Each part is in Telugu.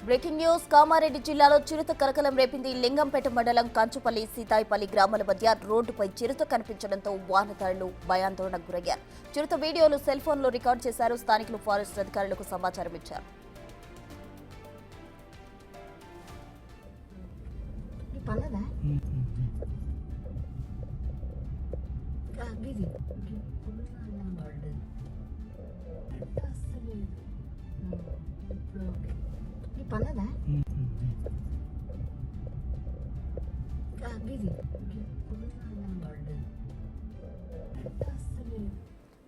బ్రేకింగ్ న్యూస్ కామారెడ్డి జిల్లాలో చిరుత కలకలం రేపింది. లింగంపేట మండలం కంచుపల్లి సీతాయిపల్లి గ్రామాల మధ్య రోడ్డుపై చిరుత కనిపించడంతో వాహనదారులు భయాందోళనకు గురయ్యారు. చిరుత వీడియోలు సెల్ ఫోన్లో రికార్డు చేశారు. స్థానికులు ఫారెస్ట్ అధికారులకు సమాచారం ఇచ్చారు.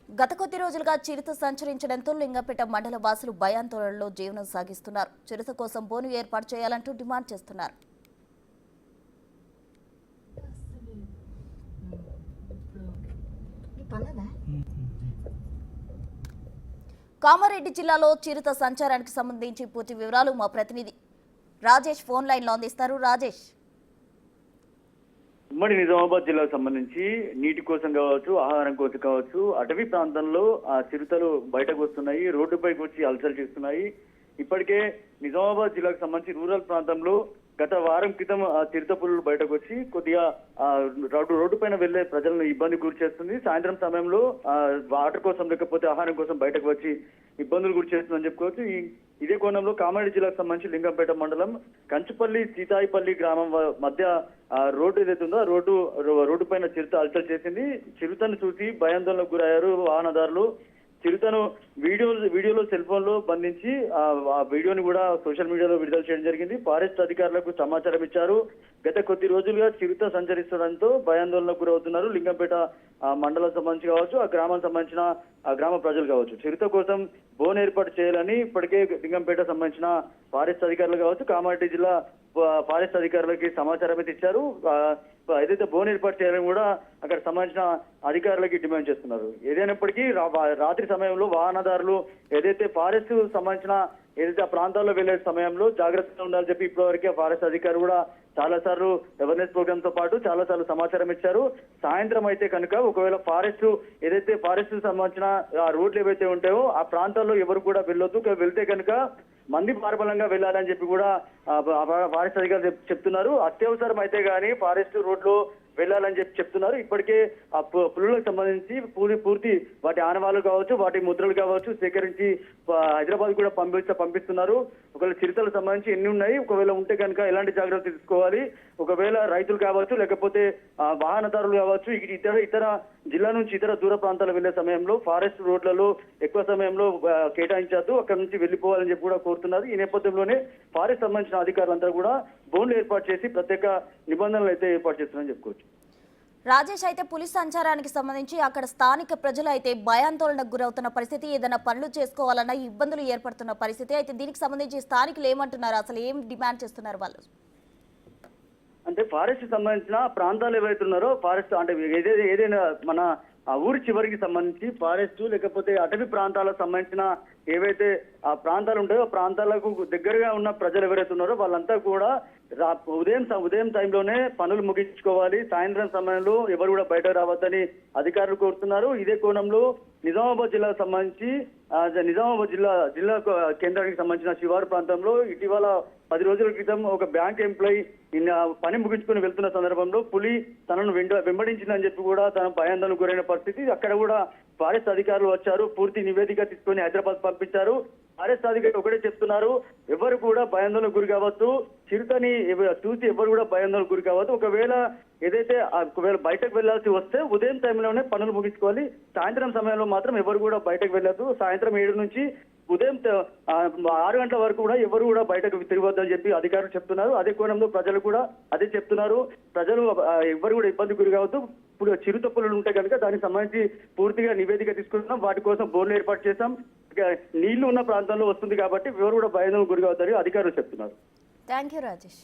గత కొద్ది రోజులుగా చిరుత సంచరించడంతో లింగంపేట మండల వాసులు భయాందోళనలో జీవనం సాగిస్తున్నారు. చిరుత కోసం బోను ఏర్పాటు చేయాలంటూ డిమాండ్ చేస్తున్నారు. కామారెడ్డి జిల్లాలో చిరుత సంచారానికి సంబంధించి పూర్తి వివరాలు మా ప్రతినిధి రాజేష్ ఫోన్ లైన్ లో అందిస్తారు. రాజేష్, ఉమ్మడి నిజామాబాద్ జిల్లాకు సంబంధించి నీటి కోసం కావచ్చు, ఆహారం కోసం కావచ్చు, అటవీ ప్రాంతంలో ఆ చిరుతలు బయటకు వస్తున్నాయి, రోడ్డుపైకి వచ్చి అలసలు చేస్తున్నాయి. ఇప్పటికే నిజామాబాద్ జిల్లాకు సంబంధించి రూరల్ ప్రాంతంలో గత వారం క్రితం ఆ చిరుత పులులు బయటకు వచ్చి కొద్దిగా రోడ్డు పైన వెళ్లే ప్రజలను ఇబ్బంది గురి చేస్తుంది. సాయంత్రం సమయంలో వాటర్ కోసం లేకపోతే ఆహారం కోసం బయటకు వచ్చి ఇబ్బందులు గురి చేస్తుందని చెప్పుకోవచ్చు. ఇదే కోణంలో కామారెడ్డి జిల్లాకు సంబంధించి లింగంపేట మండలం కంచుపల్లి సీతాయిపల్లి గ్రామం మధ్య రోడ్డు ఏదైతే ఉందో రోడ్డు పైన చిరుత అలచల్ చేసింది. చిరుతను చూసి భయాందోళనకు గురయ్యారు వాహనదారులు. చిరుతను వీడియోలో సెల్ ఫోన్ లో బంధించి ఆ వీడియోని కూడా సోషల్ మీడియాలో విడుదల చేయడం జరిగింది. ఫారెస్ట్ అధికారులకు సమాచారం ఇచ్చారు. గత కొద్ది రోజులుగా చిరుత సంచరిస్తుండడంతో భయాందోళనకు గురవుతున్నారు లింగంపేట మండలం సంబంధించి కావచ్చు, ఆ గ్రామానికి సంబంధించిన ఆ గ్రామ ప్రజలు కావచ్చు. చిరుత కోసం బోన్ ఏర్పాటు చేయాలని ఇప్పటికే లింగంపేట సంబంధించిన ఫారెస్ట్ అధికారులు కావచ్చు, కామారెడ్డి జిల్లా ఫారెస్ట్ అధికారులకి సమాచారం అయితే ఇచ్చారు. ఏదైతే బోన్ ఏర్పాటు చేయాలని కూడా అక్కడ సంబంధించిన అధికారులకి డిమాండ్ చేస్తున్నారు. ఏదైనప్పటికీ రాత్రి సమయంలో వాహనదారులు ఏదైతే ఫారెస్ట్ సంబంధించిన ఏదైతే ఆ ప్రాంతాల్లో వెళ్లే సమయంలో జాగ్రత్తగా ఉండాలని చెప్పి ఇప్పటివరకే ఫారెస్ట్ అధికారులు కూడా చాలా సార్లు అవేర్నెస్ ప్రోగ్రామ్ తో పాటు చాలా సార్లు సమాచారం ఇచ్చారు. సాయంత్రం అయితే కనుక ఒకవేళ ఫారెస్ట్ సంబంధించిన ఆ రోడ్లు ఏవైతే ఉంటాయో ఆ ప్రాంతాల్లో ఎవరు కూడా వెళ్ళొద్దు, వెళ్తే కనుక మంది మార్బలంగా వెళ్ళాలని చెప్పి కూడా ఫారెస్ట్ అధికారులు చెప్తున్నారు. అత్యవసరం అయితే గానీ ఫారెస్ట్ రోడ్లు వెళ్ళాలని చెప్పి చెప్తున్నారు. ఇప్పటికే ఆ పులులకు సంబంధించి పూర్తి వాటి ఆనవాళ్లు కావచ్చు, వాటి ముద్రలు కావచ్చు సేకరించి హైదరాబాద్ కూడా పంపిస్తున్నారు. ఒకవేళ చిరుతలకు సంబంధించి ఎన్ని ఉన్నాయి, ఒకవేళ ఉంటే కనుక ఎలాంటి జాగ్రత్తలు తీసుకోవాలి, ఒకవేళ రైతులు కావచ్చు లేకపోతే వాహనదారులు కావచ్చు ఇతర జిల్లా నుంచి ఇతర దూర ప్రాంతాలు వెళ్లే సమయంలో ఫారెస్ట్ రోడ్లలో ఎక్కువ సమయంలో కేటాయించద్దు, అక్కడ నుంచి వెళ్లిపోవాలని చెప్పి కూడా కోరుతున్నారు. ఈ నేపథ్యంలోనే ఫారెస్ట్ సంబంధించిన అధికారులంతా కూడా బోన్లు ఏర్పాటు చేసి ప్రత్యేక నిబంధనలు అయితే ఏర్పాటు చేస్తున్నారని చెప్పుకోవచ్చు. రాజేష్, అయితే పులి సంచారానికి సంబంధించి అక్కడ స్థానిక ప్రజలు అయితే భయాందోళనకు గురవుతున్న పరిస్థితి, ఏదైనా పనులు చేసుకోవాలన్నా ఇబ్బందులు ఏర్పడుతున్న పరిస్థితి. అయితే దీనికి సంబంధించి స్థానికులు ఏమంటున్నారు, అసలు ఏం డిమాండ్ చేస్తున్నారు వాళ్ళు? అంటే ఫారెస్ట్ సంబంధించిన ప్రాంతాలు ఏవైతే ఉన్నారో ఫారెస్ట్ అంటే ఏదైనా మన ఆ ఊరి చివరికి సంబంధించి ఫారెస్ట్ లేకపోతే అటవీ ప్రాంతాలకు సంబంధించిన ఏవైతే ఆ ప్రాంతాలు ఉంటాయో ఆ ప్రాంతాలకు దగ్గరగా ఉన్న ప్రజలు ఎవరైతే ఉన్నారో వాళ్ళంతా కూడా ఉదయం టైంలోనే పనులు ముగించుకోవాలి, సాయంత్రం సమయంలో ఎవరు కూడా బయట రావద్దని అధికారులు కోరుతున్నారు. ఇదే కోణంలో నిజామాబాద్ జిల్లాకు సంబంధించి నిజామాబాద్ జిల్లా కేంద్రానికి సంబంధించిన శివారు ప్రాంతంలో ఇటీవల 10 రోజుల క్రితం ఒక బ్యాంక్ ఎంప్లాయీ పని ముగించుకుని వెళ్తున్న సందర్భంలో పులి తనను వెంబడించిందని చెప్పి కూడా తన భయాందోళనకు గురైన పరిస్థితి. అక్కడ కూడా ఫారెస్ట్ అధికారులు వచ్చారు, పూర్తి నివేదిక తీసుకొని హైదరాబాద్ పంపించారు. ఫారెస్ట్ అధికారులు ఒకటే చెప్తున్నారు, ఎవరు కూడా భయాందోళనకు గురి కావద్దు, చిరుతని చూసి ఎవరు కూడా భయాందోళనకు గురి కావద్దు. ఒకవేళ బయటకు వెళ్లాల్సి వస్తే ఉదయం టైంలోనే పనులు ముగించుకోవాలి, సాయంత్రం సమయంలో మాత్రం ఎవరు కూడా బయటకు వెళ్ళొద్దు. సాయంత్రం 7 నుంచి ఉదయం 6 గంటల వరకు కూడా ఎవరు కూడా బయటకు తిరగొద్దని చెప్పి అధికారులు చెప్తున్నారు. అదే కోణంలో ప్రజలు కూడా అదే చెప్తున్నారు, ప్రజలు ఎవరు కూడా ఇబ్బంది గురి కావద్దు. ఇప్పుడు చిరుత పులులు ఉంటే కనుక దానికి సంబంధించి పూర్తిగా నివేదిక తీసుకుంటున్నాం, వాటి కోసం బోర్లు ఏర్పాటు చేశాం, నీళ్లు ఉన్న ప్రాంతంలో వస్తుంది కాబట్టి ఎవరు కూడా భయాందోళనకు గురి కావద్దని అధికారులు చెప్తున్నారు. Thank you Rajesh.